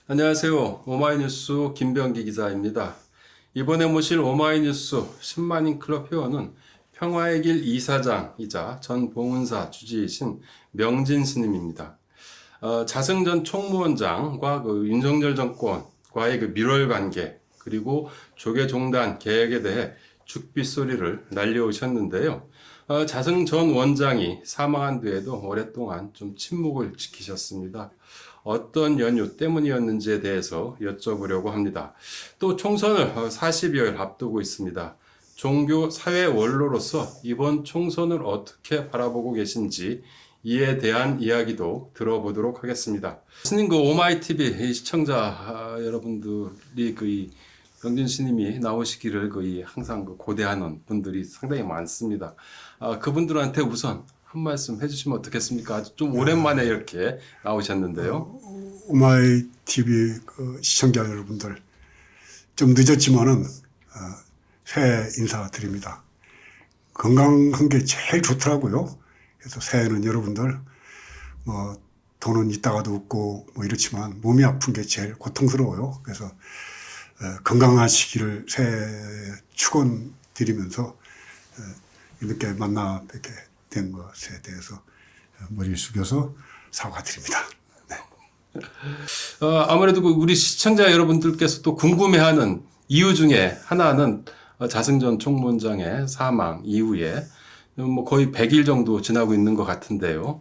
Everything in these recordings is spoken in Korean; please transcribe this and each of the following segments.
안녕하세요. 오마이뉴스 김병기 기자입니다. 이번에 모실 오마이뉴스 10만인 클럽 회원은 평화의 길 이사장이자 전 봉은사 주지이신 명진 스님입니다. 자승 전 총무원장과 윤석열 정권과의 밀월 관계 그리고 조계종단 개혁에 대해 죽빗소리를 날려오셨는데요. 자승 전 원장이 사망한 뒤에도 오랫동안 좀 침묵을 지키셨습니다. 어떤 연유 때문이었는지에 대해서 여쭤보려고 합니다. 또 총선을 40여일 앞두고 있습니다. 종교 사회 원로로서 이번 총선을 어떻게 바라보고 계신지 이에 대한 이야기도 들어보도록 하겠습니다. 스님 오마이TV 시청자 여러분들이 이 명진 스님이 나오시기를 항상 고대하는 분들이 상당히 많습니다. 그분들한테 우선 한 말씀 해주시면 어떻겠습니까? 좀 오랜만에 이렇게 나오셨는데요. 오마이 TV 시청자 여러분들, 좀 늦었지만은 새해 인사드립니다. 건강한 게 제일 좋더라고요. 그래서 새해는 여러분들 돈은 있다가도 없고 이렇지만 몸이 아픈 게 제일 고통스러워요. 그래서 건강하시기를 새해 축원드리면서 이렇게 만나 뵙게 된 것에 대해서 머리를 숙여서 사과드립니다. 네. 아무래도 우리 시청자 여러분들께서 또 궁금해하는 이유 중에 하나는 자승 전 총무원장의 사망 이후에 거의 100일 정도 지나고 있는 것 같은데요.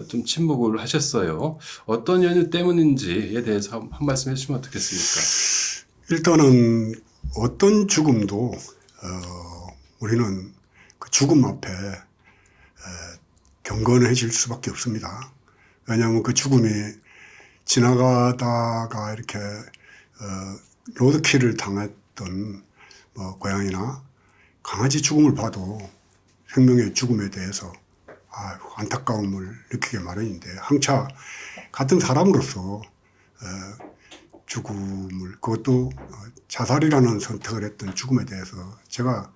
좀 침묵을 하셨어요. 어떤 연유 때문인지에 대해서 한 말씀 해주시면 어떻겠습니까? 일단은 어떤 죽음도 우리는 그 죽음 앞에 경건해질 수밖에 없습니다. 왜냐하면 그 죽음이 지나가다가 이렇게 로드킬을 당했던 고양이나 강아지 죽음을 봐도 생명의 죽음에 대해서 안타까움을 느끼게 마련인데, 항차 같은 사람으로서 죽음을, 그것도 자살이라는 선택을 했던 죽음에 대해서 제가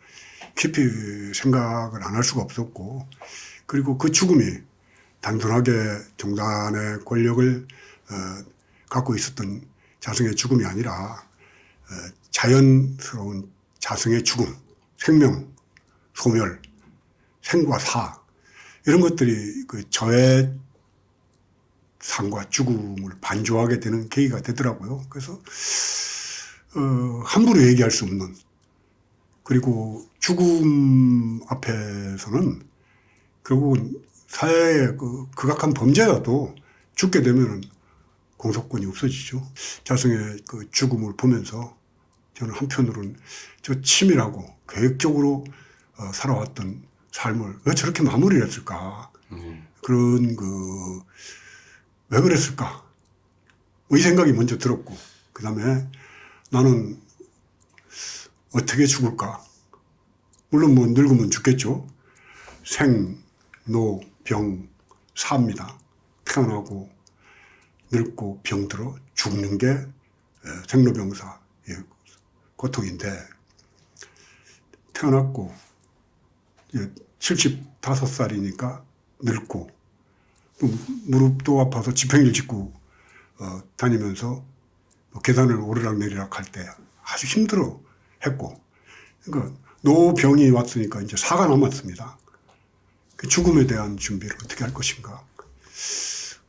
깊이 생각을 안 할 수가 없었고, 그리고 그 죽음이 단순하게 종단의 권력을 갖고 있었던 자승의 죽음이 아니라 자연스러운 자승의 죽음, 생명, 소멸, 생과 사, 이런 것들이 그 저의 삶과 죽음을 반조하게 되는 계기가 되더라고요. 그래서 함부로 얘기할 수 없는, 그리고 죽음 앞에서는 결국은 사회의 극악한 범죄라도 죽게 되면은 공소권이 없어지죠. 자승의 그 죽음을 보면서 저는 한편으로는 저 치밀하고 계획적으로 살아왔던 삶을 왜 저렇게 마무리를 했을까? 그런 왜 그랬을까? 이 생각이 먼저 들었고, 그 다음에 나는 어떻게 죽을까? 물론 늙으면 죽겠죠. 생, 노, 병, 사입니다. 태어나고 늙고 병들어 죽는 게 생로병사의 고통인데, 태어났고 75살이니까 늙고 무릎도 아파서 지팽이를 짚고 다니면서 계단을 오르락내리락 할 때 아주 힘들어 했고, 그러니까 노병이 왔으니까 이제 사가 남았습니다. 그 죽음에 대한 준비를 어떻게 할 것인가,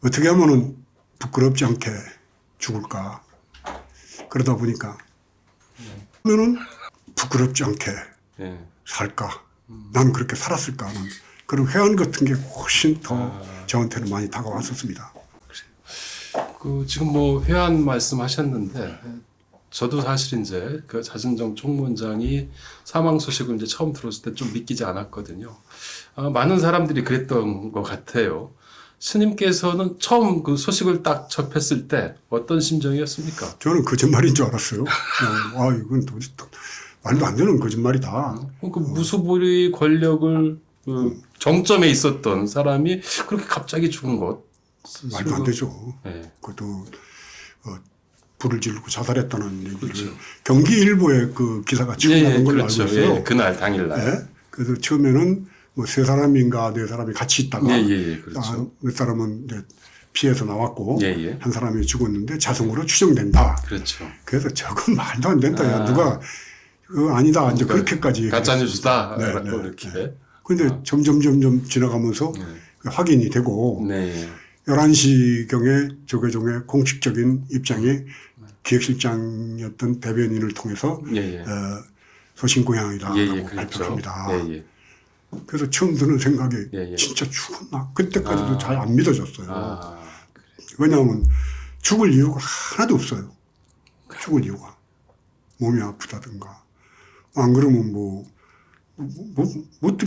어떻게 하면은 부끄럽지 않게 죽을까. 그러다 보니까 그러면은 부끄럽지 않게 살까, 난 그렇게 살았을까 하는 그런 회한 같은 게 훨씬 더 저한테는 많이 다가왔었습니다. 지금 회한 말씀하셨는데, 저도 사실 이제 그 자승 전 총무원장이 사망 소식을 이제 처음 들었을 때 좀 믿기지 않았거든요. 많은 사람들이 그랬던 것 같아요. 스님께서는 처음 그 소식을 딱 접했을 때 어떤 심정이었습니까? 저는 거짓말인 줄 알았어요. 이건 도대체 말도 안 되는 거짓말이다. 그 무소불위 권력을 정점에 있었던 사람이 그렇게 갑자기 죽은 것. 말도 안 되죠. 네. 그것도 불을 지르고 자살했다는 얘기를 그렇죠. 경기일보에 그 기사가 출연하는 걸로 그렇죠. 알고 있어요. 예, 그날 당일날. 네. 그래서 처음에는 세 사람인가 네 사람이 같이 있다가 그렇죠. 몇 사람은 이제 피해서 나왔고 예, 예. 한 사람이 죽었는데 자승으로 추정된다. 그렇죠. 그래서 저건 말도 안 된다. 야, 누가 아니다. 이제 그러니까 그렇게까지 가짜뉴스다. 네, 라고 네, 이렇게. 근데 점점 지나가면서 확인이 되고 네. 11시경에 조계종의 공식적인 입장이 기획실장이었던 대변인을 통해서 예, 예. 소신공양이다라고 예, 예, 그렇죠. 발표합니다. 예, 예. 그래서 처음 드는 생각이 예, 예. 진짜 죽었나? 그때까지도 잘 안 믿어졌어요. 아, 왜냐하면 죽을 이유가 하나도 없어요. 죽을 이유가. 몸이 아프다든가. 안 그러면 뭐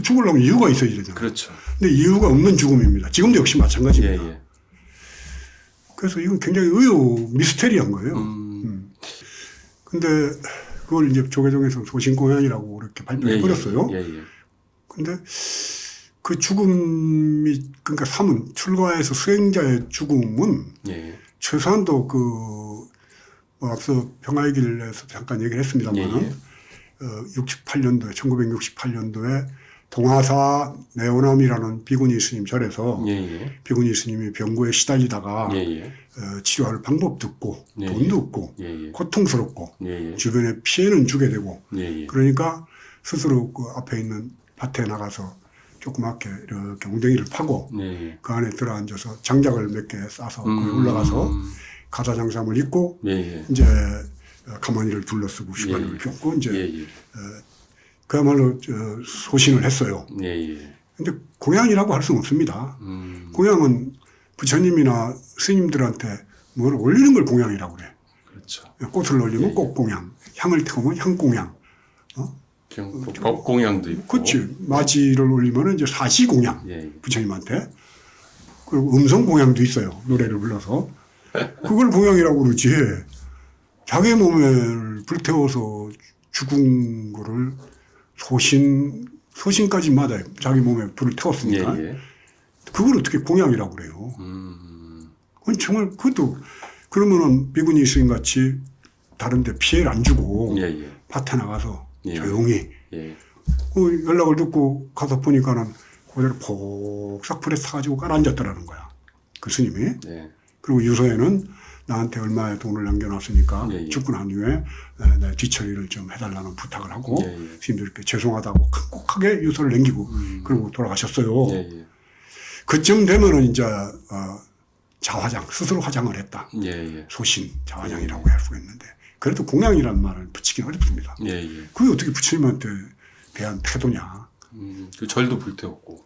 죽으려면 이유가 있어야 되잖아요. 그렇죠. 근데 이유가 없는 죽음입니다. 지금도 역시 마찬가지입니다. 예, 예. 그래서 이건 굉장히 미스테리한 거예요. 근데 그걸 이제 조계종에서 소신공양이라고 이렇게 발표해버렸어요. 예, 예. 근데 그 죽음이, 그러니까 출가해서 수행자의 죽음은 예. 최소한도 뭐 앞서 평화의 길에서 잠깐 얘기를 했습니다만, 예, 예. 1968년도에 동화사 네오남이라는 비구니 스님 절에서 예, 예. 비구니 스님이 병고에 시달리다가 예, 예. 치료할 방법도 없고 예, 돈도 없고 예, 예. 고통스럽고 예, 예. 주변에 피해는 주게 되고 예, 예. 그러니까 스스로 그 앞에 있는 밭에 나가서 조그맣게 이렇게 웅덩이를 파고 예, 예. 그 안에 들어앉아서 장작을 몇 개 싸서 거기 올라가서 가사장삼을 입고 예, 예. 이제 가마니를 둘러쓰고 휘발유를 예. 폈고 이제 예, 예. 그야말로 소신을 했어요. 예, 예. 근데 공양이라고 할 수는 없습니다. 공양은 부처님이나 스님들한테 뭘 올리는 걸 공양이라고 그래. 그렇죠. 꽃을 올리면 예, 꽃공양, 향을 태우면 향공양. 법공양도 있고. 그렇지. 마지를 올리면 이제 사시공양. 예. 부처님한테. 그리고 음성공양도 있어요. 노래를 불러서. 그걸 공양이라고 그러지. 자기 몸을 불태워서 죽은 거를 소신까지 맞아요. 자기 몸에 불을 태웠으니까. 예, 예. 그걸 어떻게 공양이라고 그래요. 그건 정말 그것도 그러면은 비구니 스님 같이 다른데 피해를 안 주고 예, 예. 밭에 나가서 예. 조용히 예. 연락을 듣고 가서 보니까는 그대로 폭삭 불에 타가지고 깔아앉았더라는 거야. 그 스님이. 예. 그리고 유서에는 나한테 얼마의 돈을 남겨놨으니까 예, 예. 죽고 난 후에 내 뒤처리를 좀 해달라는 부탁을 하고 예, 예. 스님들께 죄송하다고 콕하게 유서를 남기고 그러고 돌아가셨어요. 예, 예. 그쯤 되면은 이제 자화장, 스스로 화장을 했다. 예, 예. 소신, 자화장이라고 할 수가 있는데 그래도 공양이라는 말을 붙이긴 어렵습니다. 예, 예. 그게 어떻게 부처님한테 대한 태도냐. 그 절도 불태웠고.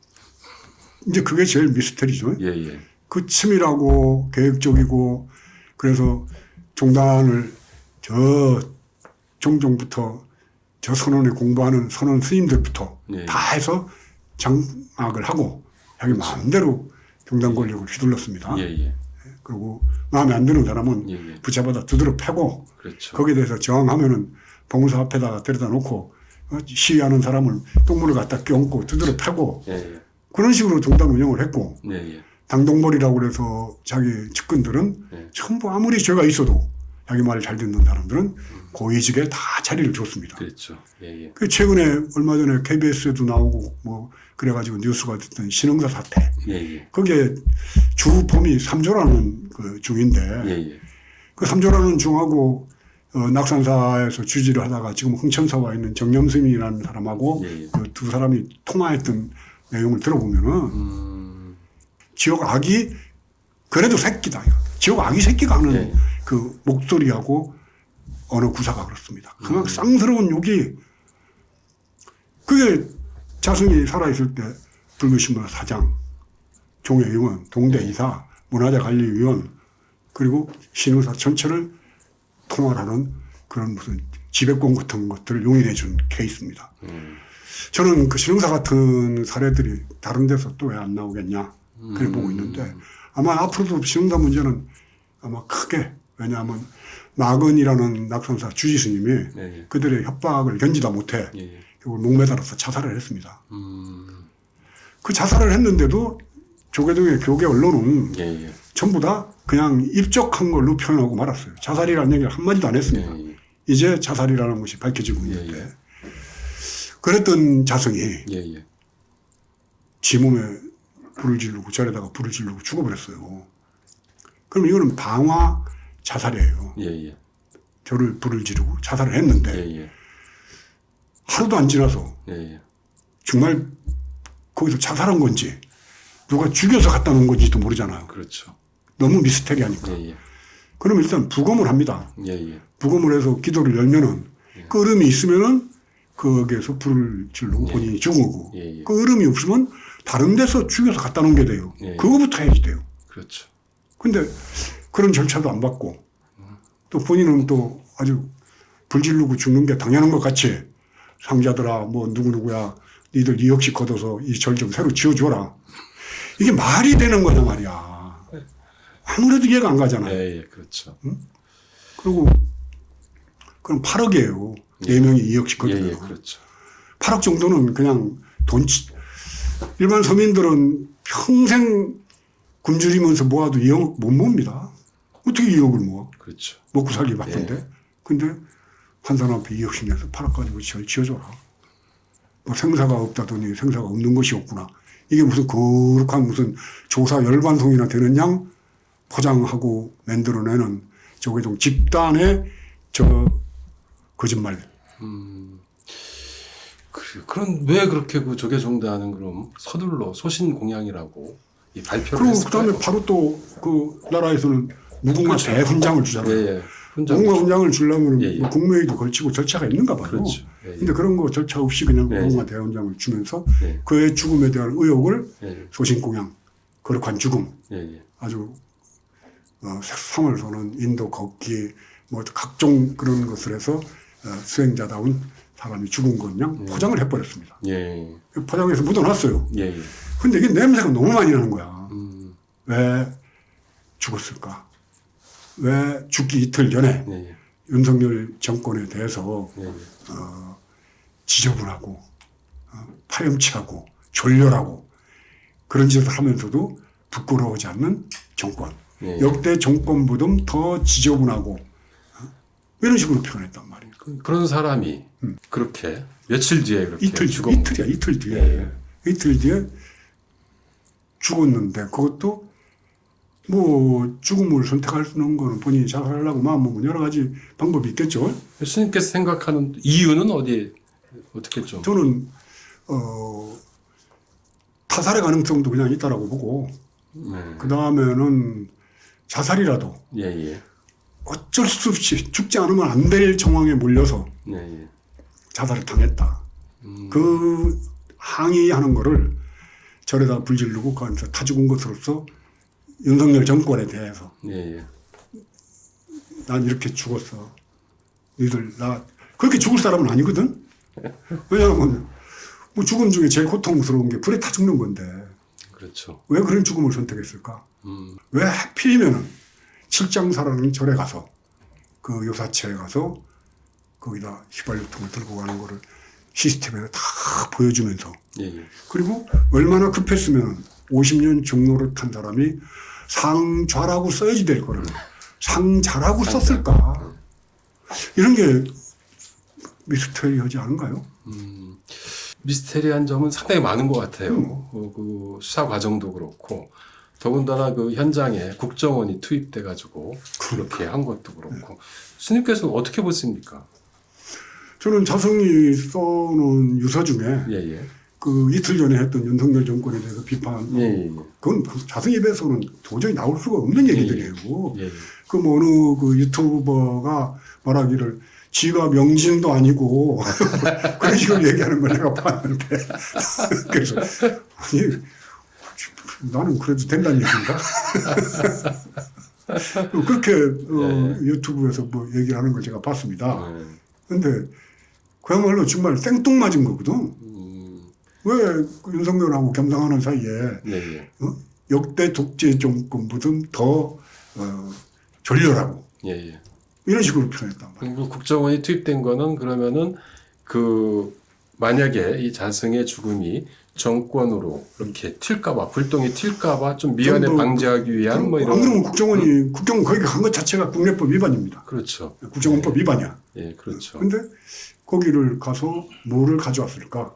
이제 그게 제일 미스터리죠. 예, 예. 그 치밀하고 계획적이고 그래서 종단을 저 종종부터 저 선원에 공부하는 선원 스님들부터 예. 다 해서 장악을 하고 자기 마음대로 종단 권력을 휘둘렀습니다. 예, 예. 그리고 마음에 안 드는 사람은 예, 예. 붙잡아다 두드러 패고 그렇죠. 거기에 대해서 저항하면은 봉사 앞에다가 데려다 놓고 시위하는 사람을 똥물을 갖다 껴얹고 두드러 패고 예, 예. 그런 식으로 종단 운영을 했고 예, 예. 당동벌이라고 그래서 자기 측근들은 네. 전부 아무리 죄가 있어도 자기 말을 잘 듣는 사람들은 고위직에 다 자리를 줬습니다. 그렇죠. 예, 예. 그 최근에 얼마 전에 KBS에도 나오고 뭐 그래가지고 뉴스가 됐던 신흥사 사태. 예, 예. 거기에 주범이 삼조라는 그 중인데 예, 예. 그 삼조라는 중하고 낙산사에서 주지를 하다가 지금 흥천사와 있는 정념스님이라는 사람하고 예, 예. 그 두 사람이 통화했던 내용을 들어보면은 지옥 악이 그래도 새끼다. 지옥 악이 새끼가 하는 예. 그 목소리하고 어느 구사가 그렇습니다. 그냥 쌍스러운 욕이 그게 자승이 살아있을 때 불교신문 사장, 종회의원, 동대이사, 문화재관리위원 그리고 신흥사 전체를 통할하는 그런 무슨 지배권 같은 것들을 용인해 준 케이스입니다. 저는 그 신흥사 같은 사례들이 다른 데서 또 왜 안 나오겠냐 그래 보고 있는데 아마 앞으로도 신흥사 문제는 아마 크게 왜냐하면 나근이라는 낙산사 주지스님이 예, 예. 그들의 협박을 견디다 못해 예, 예. 결국 목매달아서 자살을 했습니다. 그 자살을 했는데도 조계종의 교계 언론은 예, 예. 전부 다 그냥 입적한 걸로 표현하고 말았어요. 자살이라는 얘기를 한마디도 안 했습니다. 예, 예. 이제 자살이라는 것이 밝혀지고 있는데 예, 예. 그랬던 자성이 예, 예. 지 몸에 불을 지르고 절에다가 불을 지르고 죽어버렸어요. 그럼 이거는 방화 자살이에요. 예, 예. 불을 지르고 자살을 했는데 예, 예. 하루도 안 지나서 예, 예. 정말 거기서 자살한 건지 누가 죽여서 갖다 놓은 건지도 모르잖아요. 그렇죠. 너무 미스테리하니까. 예, 예. 그럼 일단 부검을 합니다. 예, 예. 부검을 해서 기도를 열면은 그 얼음이 있으면은 거기에서 불을 지르고 예. 본인이 죽은 거고 예, 예. 그 얼음이 없으면 다른 데서 죽여서 갖다 놓은 게 돼요. 예. 그거부터 해야지 돼요. 그렇죠. 근데 그런 절차도 안 받고 또 본인은 또 아주 불 지르고 죽는 게 당연한 것 같이 상자들아 뭐 누구누구야 니들 2억씩 걷어서 이 절 좀 새로 지어줘라. 이게 말이 되는 거냐 말이야. 아무래도 이해가 안 가잖아요. 예, 예. 그렇죠. 그리고 그럼 8억이에요. 4명이 2억씩 예, 걷으면. 예. 그렇죠. 8억 정도는 그냥 일반 서민들은 평생 굶주리면서 모아도 2억 못 모읍니다. 어떻게 2억을 모아? 그렇죠. 먹고 살기 바쁜데. 예. 근데 한 사람한테 2억씩 내서 8억 가지고 절 지어줘라. 뭐 생사가 없다더니 생사가 없는 것이 없구나. 이게 무슨 거룩한 무슨 조사 열반송이나 되는 양 포장하고 만들어내는 저게 좀 집단의 거짓말. 그래요. 그럼 왜 그렇게 그 조계종단은 그럼 서둘러 소신공양이라고 이 발표를 그리고 했을까요? 그다음에 바로 또 그 나라에서는 누군가 그렇죠. 대훈장을 주잖아요. 예, 예. 훈장. 누군가 훈장을 주려면 예, 예. 뭐 국무회의도 걸치고 절차가 있는가 봐요. 그렇죠. 예, 예. 근데 그런 거 절차 없이 그냥 예, 누군가 대훈장을 주면서 예. 그의 죽음에 대한 의혹을 예, 소신공양, 거룩한 죽음, 예, 예. 아주 상을 서는 인도 걷기 뭐 각종 그런 것을 해서 수행자다운 사람이 죽은 것 그냥 포장을 해버렸습니다. 예, 포장해서 묻어놨어요. 예, 예. 근데 이게 냄새가 너무 많이 나는 거야. 음, 왜 죽었을까? 왜 죽기 이틀 전에 예, 예. 윤석열 정권에 대해서 예, 예. 지저분하고 파렴치하고 졸렬하고 그런 짓을 하면서도 부끄러워하지 않는 정권. 예. 역대 정권보다 더 지저분하고 이런 식으로 표현했단 말이에요. 그런 사람이 그렇게 며칠 뒤에 그렇게 이틀 죽었. 이틀 뒤에 예. 이틀 뒤에 죽었는데 그것도 뭐 죽음을 선택하는 거는 본인이 자살하려고 마음먹으면 여러 가지 방법이 있겠죠. 스님께서 생각하는 이유는 어떻게 좀? 저는 타살의 가능성도 그냥 있다라고 보고 그 다음에는 자살이라도 예, 예, 어쩔 수 없이 죽지 않으면 안 될 정황에 몰려서 예, 예. 자살을 당했다. 그 항의하는 거를 절에다 불지르고 거기서 타 죽은 것으로서 윤석열 정권에 대해서 예, 예. 난 이렇게 죽었어. 너희들 나 그렇게 죽을 사람은 아니거든. 왜냐하면 뭐 죽음 중에 제일 고통스러운 게 불에 타 죽는 건데 그렇죠. 왜 그런 죽음을 선택했을까? 왜 하필이면은 칠장사라는 절에 가서 그 요사체에 가서 거기다 휘발유통을 들고 가는 거를 시스템에 다 보여주면서 예, 예. 그리고 얼마나 급했으면 50년 종로를 탄 사람이 상좌라고 써야지 될 거를 상자라고 썼을까? 이런 게 미스터리하지 않은가요? 미스테리한 점은 상당히 많은 것 같아요. 그 수사 과정도 그렇고 더군다나 그 현장에 국정원이 투입돼 가지고 그렇게 한 것도 그렇고 스님께서는 어떻게 보십니까? 저는 자성이 써놓은 유서 중에 예, 예. 그 이틀 전에 했던 윤석열 정권에 대해서 비판, 예, 예. 그건 자성 입에서는 도저히 나올 수가 없는 얘기들이에요. 예, 예. 그 뭐 어느 그 유튜버가 말하기를 지가 명진도 아니고 그런 식으로 얘기하는 걸 내가 봤는데 그래서 아니 나는 그래도 된다는 얘기인가? 그렇게 유튜브에서 뭐 얘기를 하는 걸 제가 봤습니다. 근데 그야말로 정말 생뚱맞은 거거든. 왜 윤석열하고 겸상하는 사이에 예, 예. 역대 독재 정권보다 더 졸렬하고 예, 예. 이런 식으로 표현했단 말이에요. 그리고 국정원이 투입된 거는 그러면은 그 만약에 이 자승의 죽음이 정권으로 이렇게 튈까봐 불똥이 튈까봐 좀 미연에 방지하기 위한 뭐 이런. 안 그러면 국정원이 국정원 거기 간 것 자체가 국내법 위반입니다. 그렇죠. 국정원법 위반이야. 예, 그렇죠. 근데 거기를 가서 뭐를 가져왔을까?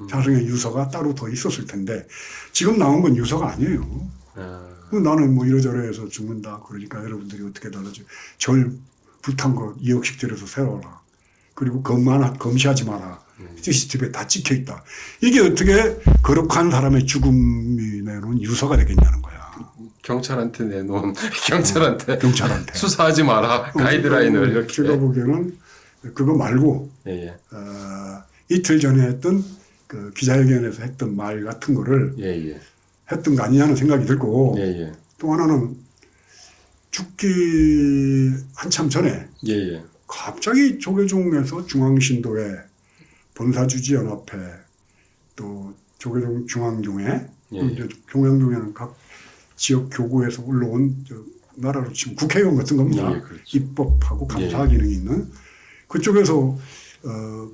자승의 유서가 따로 더 있었을 텐데 지금 나온 건 유서가 아니에요. 나는 뭐 이러저러 해서 죽는다. 그러니까 여러분들이 어떻게 달라져. 절 불탄 거 2억씩 들여서 세워라. 그리고 검시하지 마라. CCTV에 다 찍혀 있다. 이게 어떻게 거룩한 사람의 죽음이 내놓은 유서가 되겠냐는 거야. 경찰한테 내놓은 경찰한테 수사하지 마라 가이드라인을 이렇게. 제가 보기에는 그거 말고 예, 예. 이틀 전에 했던 그 기자회견에서 했던 말 같은 거를 예, 예. 했던 거 아니냐는 생각이 들고 예, 예. 또 하나는 죽기 한참 전에 예, 예. 갑자기 조계종에서 중앙신도에 본사주지연합회 또 조계종 중앙종회 예, 또 이제 중앙종회는 각 지역 교구에서 올라온 나라로 치면 국회의원 같은 겁니다. 예, 그렇죠. 입법하고 감사 예. 기능이 있는 그쪽에서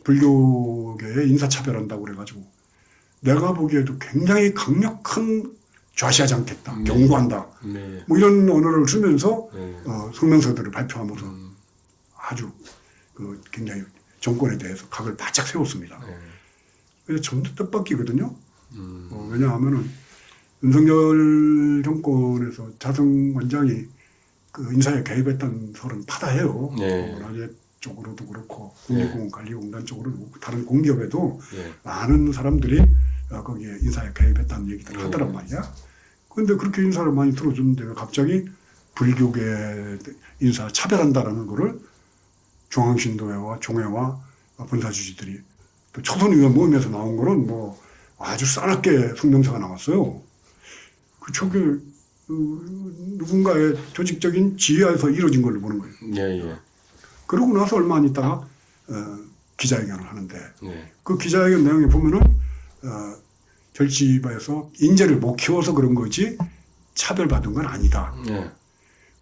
불교계에 인사차별한다고 그래가지고 내가 보기에도 굉장히 강력한 좌시하지 않겠다, 경고한다. 네. 뭐 이런 언어를 쓰면서 네. 성명서들을 발표하면서 아주 굉장히 정권에 대해서 각을 바짝 세웠습니다. 네. 그래서 전부 뜻밖이거든요. 왜냐하면은 윤석열 정권에서 자성 원장이 그 인사에 개입했다는 설은 파다해요. 네. 문화재 쪽으로도 그렇고 네. 국립공원관리공단 쪽으로도 그렇고 다른 공기업에도 네. 많은 사람들이 거기에 인사에 개입했다는 얘기들을 하더란 말이야. 그런데 그렇게 인사를 많이 들어줬는데 왜 갑자기 불교계 인사 차별한다라는 거를 중앙신도회와 종회와 본사주지들이 또 초선의원 모임에서 나온 거는 뭐 아주 싸납게 성명서가 나왔어요. 그쪽에 누군가의 조직적인 지휘하에서 이루어진 걸로 보는 거예요. 예, 예. 그러고 나서 얼마 안 있다가 기자회견을 하는데 네. 그 기자회견 내용에 보면은 절집에서 인재를 못 키워서 그런 거지 차별받은 건 아니다. 네.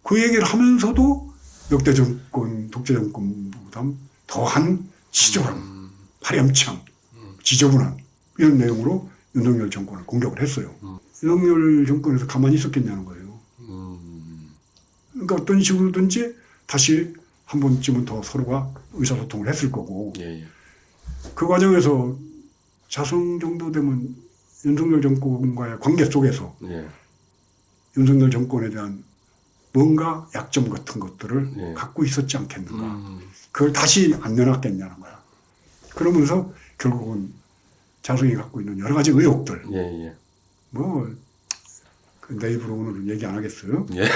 그 얘기를 하면서도 역대 정권, 독재 정권보다 더한 치졸함, 파렴치함, 지저분함 이런 내용으로 윤석열 정권을 공격을 했어요. 윤석열 정권에서 가만히 있었겠냐는 거예요. 그러니까 어떤 식으로든지 다시 한 번쯤은 더 서로가 의사소통을 했을 거고 예, 예. 그 과정에서 자성 정도 되면 윤석열 정권과의 관계 속에서 예. 윤석열 정권에 대한 뭔가 약점 같은 것들을 예. 갖고 있었지 않겠는가. 그걸 다시 안 내놨겠냐는 거야. 그러면서 결국은 자성이 갖고 있는 여러 가지 의혹들. 예, 예. 뭐, 내 입으로 오늘은 얘기 안 하겠어요. 예.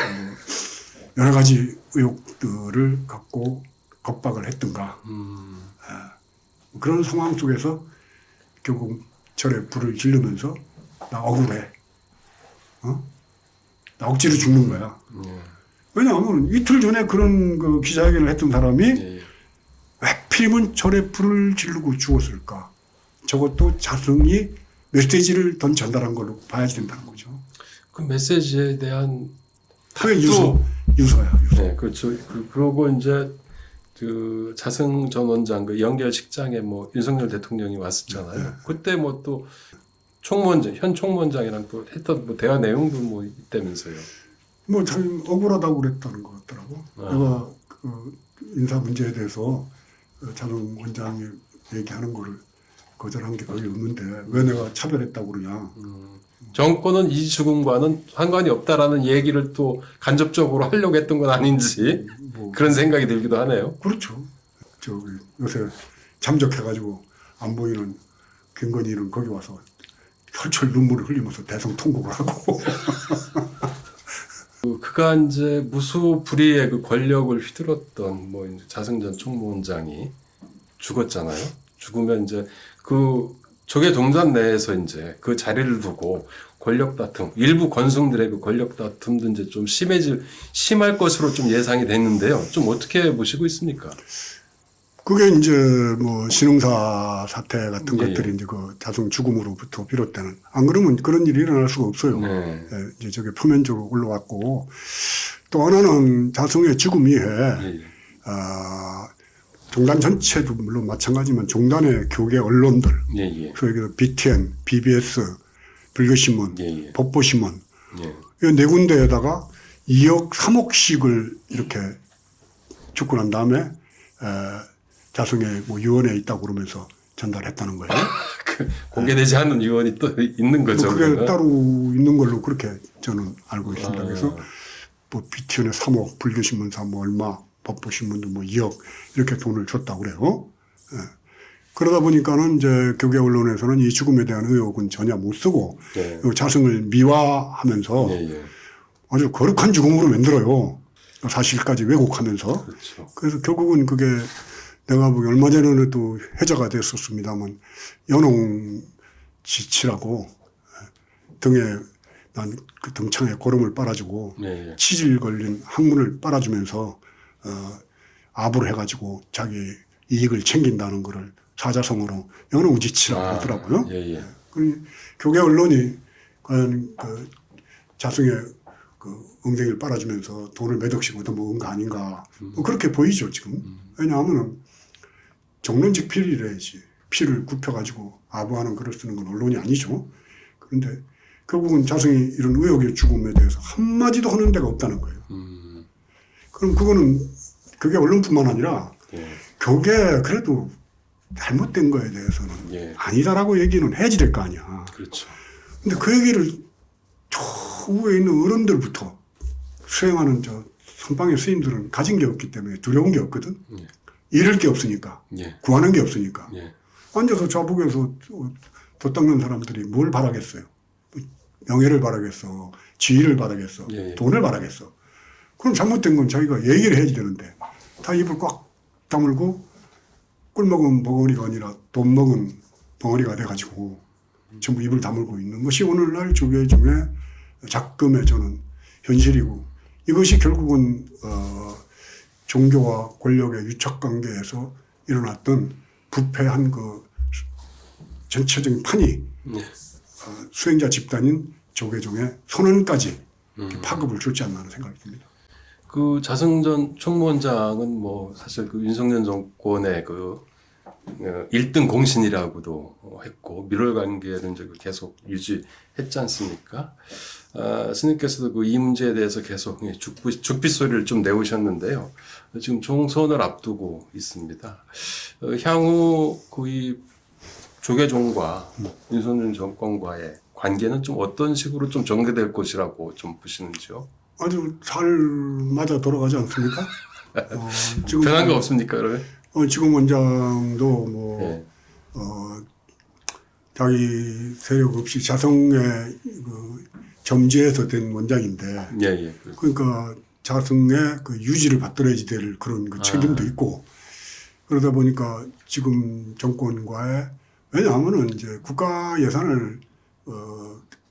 여러 가지 의혹들을 갖고 겁박을 했던가. 그런 상황 속에서 결국 절에 불을 지르면서 나 억울해. 나 억지로 죽는 거야. 왜냐하면 이틀 전에 그런 그 기자회견을 했던 사람이 예. 하필이면 절에 불을 지르고 죽었을까. 저것도 자성이 메시지를 던 전달한 걸로 봐야 된다는 거죠. 그 메시지에 대한 그게 유서야. 네, 그렇죠. 그러고 이제 그 자승 전 원장 그 연결식장에 뭐 윤석열 대통령이 왔었잖아요. 네. 그때 뭐 또 현 총무원장이랑 또 했던 뭐 대화 내용도 뭐 있다면서요. 뭐 참 억울하다고 그랬다는 것 같더라고. 내가 그 인사 문제에 대해서 자승 원장이 얘기하는 거를 거절한 게 거의 없는데 왜 내가 차별했다고 그러냐. 정권은 이 죽음과는 상관이 없다라는 얘기를 또 간접적으로 하려고 했던 건 아닌지 뭐 그런 생각이 들기도 하네요. 그렇죠. 저기 요새 잠적해가지고 안 보이는 김건희는 거기 와서 혈철 눈물을 흘리면서 대성 통곡을 하고. 그가 이제 무소불위의 그 권력을 휘둘렀던 뭐 이제 자승 전 총무원장이 죽었잖아요. 죽으면 이제 그 조계 종단 내에서 이제 그 자리를 두고 권력 다툼, 일부 권승들의 그 권력 다툼도 이제 좀 심할 것으로 좀 예상이 됐는데요. 좀 어떻게 보시고 있습니까? 그게 이제 뭐 신흥사 사태 같은 예, 것들이 이제 그 자성 죽음으로부터 비롯되는 안 그러면 그런 일이 일어날 수가 없어요. 네. 예, 이제 저게 표면적으로 올라왔고 또 하나는 자성의 죽음 이후에 예. 종단 전체도 물론 마찬가지지만 종단의 교계 언론들, 예, 예. 소위 그 BTN, BBS, 불교신문, 예, 예. 법보신문 예. 이 네 군데에다가 2억, 3억씩을 이렇게 죽고 난 다음에 자성의 뭐 유언에 있다고 그러면서 전달했다는 거예요. 공개되지 않은 의원이 또 있는 거죠. 그게 그러면? 따로 있는 걸로 그렇게 저는 알고 있습니다. 아. 그래서 뭐 BTN에 3억, 불교신문사 뭐 얼마, 법보신문도 뭐 2억 이렇게 돈을 줬다고 그래요. 예. 그러다 보니까는 이제 교계 언론에서는 이 죽음에 대한 의혹은 전혀 못 쓰고 예. 자승을 미화하면서 예, 예. 아주 거룩한 죽음으로 만들어요. 사실까지 왜곡하면서. 그렇죠. 그래서 결국은 그게 내가 보기 얼마 전에도 회자가 됐었습니다만 연홍지치라고 등에 난 그 등창에 고름을 빨아주고 예, 예. 치질 걸린 항문을 빨아주면서 아부를 해가지고 자기 이익을 챙긴다는 거를 사자성어로 연홍지치라고 하더라고요. 예, 예. 그 교계 언론이 과연 그 자승의 그 엉덩이를 빨아주면서 돈을 몇 억씩 얻어먹은 거 아닌가. 뭐 그렇게 보이죠, 지금. 왜냐하면은 정론직 필이래야지. 피를 굽혀가지고 아부하는 글을 쓰는 건 언론이 아니죠. 그런데 결국은 자승이 이런 의혹의 죽음에 대해서 한마디도 하는 데가 없다는 거예요. 그럼 그거는 그게 언론뿐만 아니라 예. 교계 그래도 잘못된 거에 대해서는 예. 아니다라고 얘기는 해야지 될 거 아니야. 그렇죠. 근데 그 얘기를 저 위에 있는 어른들부터 수행하는 저 선방의 스님들은 가진 게 없기 때문에 두려운 게 없거든. 예. 잃을 게 없으니까. 예. 구하는 게 없으니까. 예. 앉아서 좌북에서 도 닦는 사람들이 뭘 바라겠어요. 명예를 바라겠어. 지위를 바라겠어. 예. 돈을 바라겠어. 그럼 잘못된 건 자기가 얘기를 해야지 되는데 다 입을 꽉 다물고 꿀 먹은 벙어리가 아니라 돈 먹은 벙어리가 돼가지고 전부 입을 다물고 있는 것이 오늘날 조계 중에 작금의 저는 현실이고 이것이 결국은 종교와 권력의 유착관계에서 일어났던 부패한 그 전체적인 판이 예. 수행자 집단인 조계종의 선언까지 파급을 줄지 않나 하는 생각이 듭니다. 그 자승전 총무원장은 뭐 사실 그 윤석열 정권의 그 1등 공신이라고도 했고 밀월 관계를 이제 계속 유지했지 않습니까? 스님께서도 그 이 문제에 대해서 계속 죽빛 소리를 좀 내오셨는데요. 지금 총선을 앞두고 있습니다. 향후 이 조계종과 윤석열 정권과의 관계는 좀 어떤 식으로 좀 전개될 것이라고 좀 보시는지요? 아주 잘 맞아 돌아가지 않습니까? 지금 변한 거 없습니까, 그러면? 지금 원장도 뭐 예. 자기 세력 없이 자성의 그 점지에서 된 원장인데 예, 예. 그러니까 자성의 그 유지를 받들어야지 될 그런 그 책임도 있고 그러다 보니까 지금 정권과의 왜냐하면은 이제 국가 예산을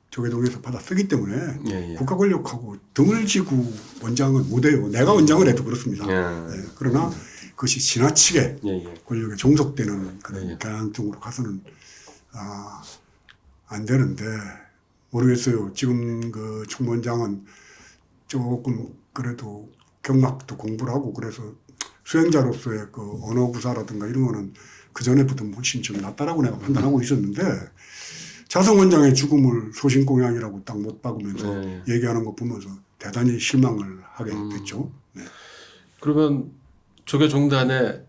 조계동에서 받아 쓰기 때문에 예, 예. 국가 권력하고 등을 지고 원장은 못해요. 내가 원장을 해도 그렇습니다. 예. 네, 그러나 그것이 지나치게 예, 예. 권력에 종속되는 그런 예. 경향 쪽으로 가서는 안 되는데 모르겠어요. 지금 그 총무원장은 조금 그래도 경락도 공부를 하고 그래서 수행자로서의 그 언어 구사라든가 이런 거는 그 전에부터 훨씬 좀 낫다라고 내가 판단하고 있었는데 자성 원장의 죽음을 소신공양이라고 딱 못 박으면서 얘기하는 거 보면서 대단히 실망을 하게 됐죠. 네. 그러면 조계종단의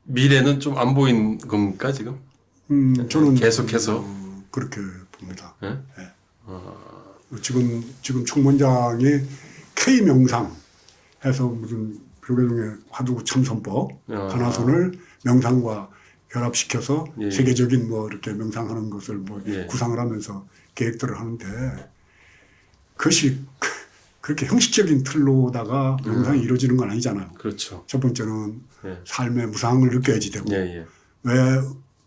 미래는 좀 안 보이는 겁니까 지금? 저는 계속해서 그렇게 봅니다. 예? 네. 지금 총무원장이 K 명상 해서 무슨 조계종의 화두 참선법 하나선을 명상과 결합시켜서 예. 세계적인 뭐 이렇게 명상하는 것을 뭐 예. 구상을 하면서 계획들을 하는데 그것이 그렇게 형식적인 틀로다가 명상이 이루어지는 건 아니잖아요. 그렇죠. 첫 번째는 예. 삶의 무상을 느껴야지 되고 예, 예. 왜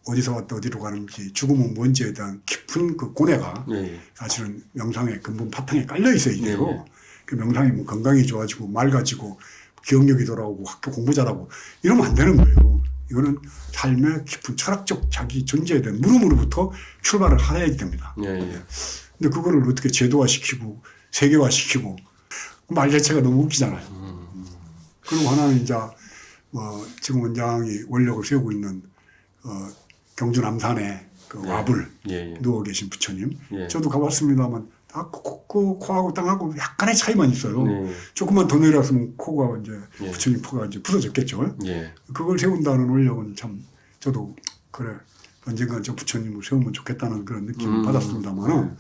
어디서 왔다 어디로 가는지 죽음은 뭔지에 대한 깊은 그 고뇌가 예, 예. 사실은 명상의 근본 바탕에 깔려 있어야 돼요. 예, 예. 그 명상이 뭐 건강이 좋아지고 맑아지고 기억력이 돌아오고 학교 공부 잘하고 이러면 안 되는 거예요. 이거는 삶의 깊은 철학적 자기 존재에 대한 물음으로부터 출발을 해야 됩니다. 예, 예. 근데 그거를 어떻게 제도화시키고 세계화시키고 말 자체가 너무 웃기잖아요. 그리고 하나는 이제 지금 원장이 원력을 세우고 있는 경주 남산에 그 와불 예, 예. 누워 계신 부처님. 예. 저도 가봤습니다만 다 코하고 땅하고 약간의 차이만 있어요. 예. 조금만 더 내려왔으면 코가 이제 예. 부처님 코가 이제 부서졌겠죠. 예. 그걸 세운다는 원력은 참 저도 그래 언젠가 저 부처님을 세우면 좋겠다는 그런 느낌을 받았습니다만은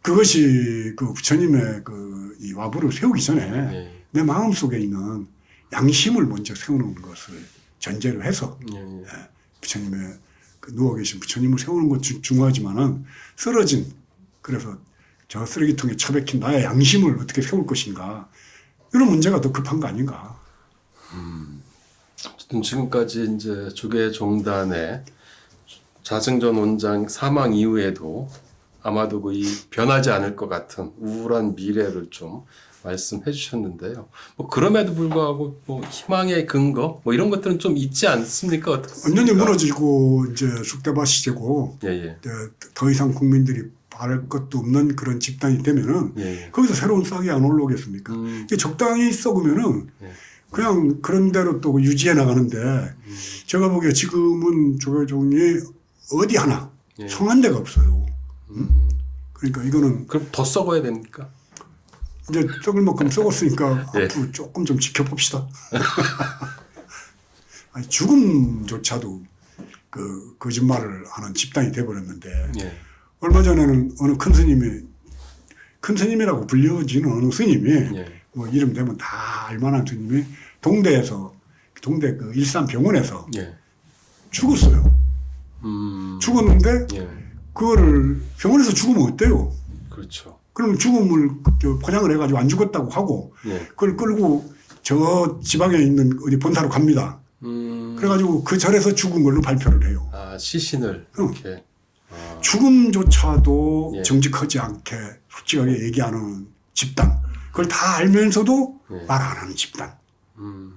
그것이 그 부처님의 그 이 와부를 세우기 전에 예. 내 마음 속에 있는 양심을 먼저 세우는 것을 전제로 해서 예. 부처님의 그 누워 계신 부처님을 세우는 것 중요하지만은 쓰러진 그래서 저 쓰레기통에 처박힌 나의 양심을 어떻게 세울 것인가 이런 문제가 더 급한 거 아닌가. 어쨌든 지금까지 이제 조계종단의 자승전 원장 사망 이후에도 아마도 거의 변하지 않을 것 같은 우울한 미래를 좀 말씀해 주셨는데요. 뭐 그럼에도 불구하고 뭐 희망의 근거 뭐 이런 것들은 좀 있지 않습니까? 어떻습니까? 완전히 무너지고 이제 쑥대밭이 되고 예. 더 이상 국민들이 바랄 것도 없는 그런 집단이 되면은 예. 거기서 새로운 싹이 안 올라오겠습니까? 이게 적당히 썩으면은 예. 그냥 그런 대로 또 유지해 나가는데 제가 보기에 지금은 조계종이 어디 하나 예. 성한 데가 없어요. 그러니까 이거는 그럼 더 썩어야 됩니까? 이제 썩을 만큼 썩었으니까 예. 앞으로 조금 좀 지켜봅시다. 아니, 죽음조차도 그 거짓말을 하는 집단이 돼버렸는데 예. 얼마 전에는 어느 큰 스님이라고 불려지는 어느 스님이 예. 뭐 이름 되면 다 알만한 스님이 동대 그 일산병원에서 예. 죽었어요. 죽었는데 예. 그거를 병원에서 죽으면 어때요? 그렇죠. 그럼 죽음을 포장을 해가지고 안 죽었다고 하고 예. 그걸 끌고 저 지방에 있는 어디 본사로 갑니다. 그래가지고 그 절에서 죽은 걸로 발표를 해요. 아, 시신을 이렇게. 아. 죽음조차도 예. 정직하지 않게 솔직하게 얘기하는 집단. 그걸 다 알면서도 예. 말 안 하는 집단. 음.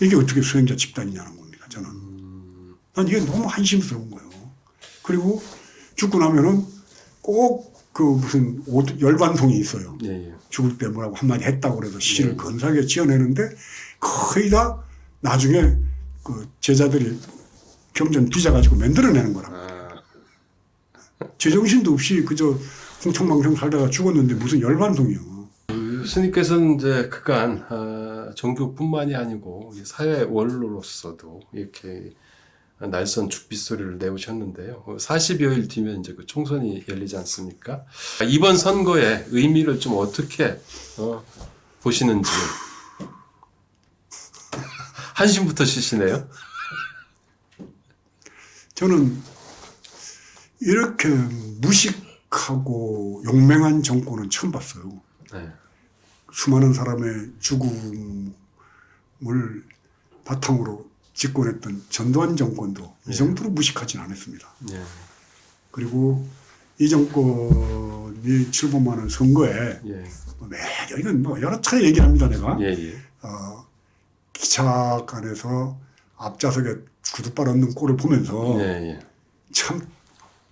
이게 어떻게 수행자 집단이냐는 겁니다. 저는. 난 이게 너무 한심스러운 거예요. 그리고 죽고 나면은 꼭 그 무슨 열반송이 있어요. 예. 죽을 때 뭐라고 한마디 했다고 그래서 시를 건사하게 지어내는데 거의 다 나중에 그 제자들이 경전 빚어가지고 만들어내는 거라고. 아. 제정신도 없이 그저 흥청망청 살다가 죽었는데 무슨 열반송이요. 스님께서는 이제 그간 종교뿐만이 아니고 사회 원로로서도 이렇게 날선 죽빗소리를 내오셨는데요. 40여일 뒤면 이제 그 총선이 열리지 않습니까? 이번 선거의 의미를 좀 어떻게 보시는지. 한심부터 쉬시네요. 저는 이렇게 무식하고 용맹한 정권은 처음 봤어요. 네. 수많은 사람의 죽음을 바탕으로 집권했던 전두환 정권도 이 정도로 무식하진 않았습니다. 예. 그리고 이 정권이 출범하는 선거에 예. 이건 뭐 여러 차례 얘기를 합니다. 내가 예. 기차간에서 앞좌석에 구두발 얻는 꼴을 보면서 예. 참